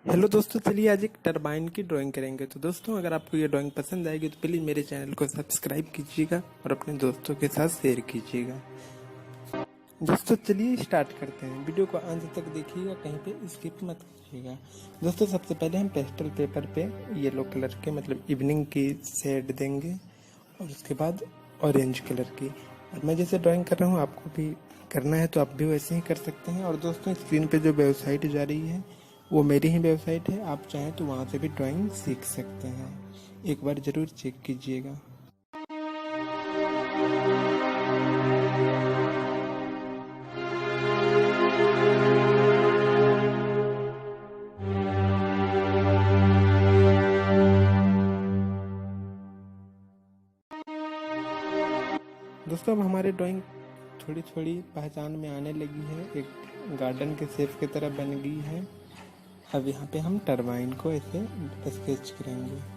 Hello दोस्तों, चलिए आज एक टरबाइन की ड्राइंग करेंगे। तो दोस्तों, अगर आपको ये ड्राइंग पसंद आएगी तो प्लीज़ मेरे चैनल को सब्सक्राइब कीजिएगा और अपने दोस्तों के साथ शेयर कीजिएगा। दोस्तों चलिए स्टार्ट करते हैं। वीडियो को अंत तक देखिएगा, कहीं पे स्किप मत कीजिएगा। दोस्तों सबसे पहले हम पेस्टल पेपर पे येलो कलर के मतलब इवनिंग की शेड देंगे और उसके बाद ऑरेंज कलर की। और मैं जैसे ड्राइंग कर रहा हूँ आपको भी करना है तो आप भी वैसे ही कर सकते हैं। और दोस्तों स्क्रीन पे जो वेबसाइट जा रही है वो मेरी ही वेबसाइट है, आप चाहें तो वहाँ से भी ड्राइंग सीख सकते हैं। एक बार ज़रूर चेक कीजिएगा। दोस्तों अब हमारी ड्राइंग थोड़ी थोड़ी पहचान में आने लगी है, एक गार्डन के शेप की तरह बन गई है। अब यहाँ पे हम टरबाइन को ऐसे स्केच करेंगे।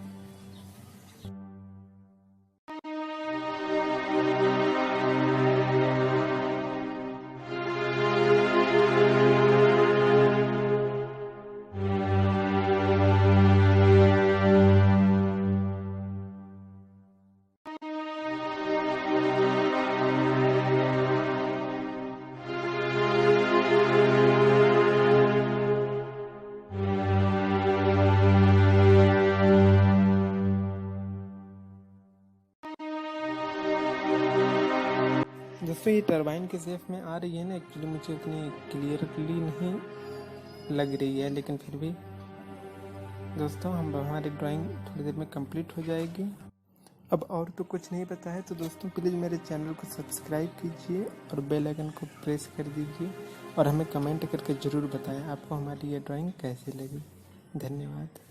दोस्तों ये टरबाइन के शेप में आ रही है ना, एक्चुअली मुझे उतनी क्लियरली नहीं लग रही है, लेकिन फिर भी दोस्तों हम हमारी ड्राइंग थोड़ी देर में कंप्लीट हो जाएगी। अब और तो कुछ नहीं पता है, तो दोस्तों प्लीज़ मेरे चैनल को सब्सक्राइब कीजिए और बेल आइकन को प्रेस कर दीजिए और हमें कमेंट करके ज़रूर बताएं आपको हमारी ये ड्राइंग कैसी लगी। धन्यवाद।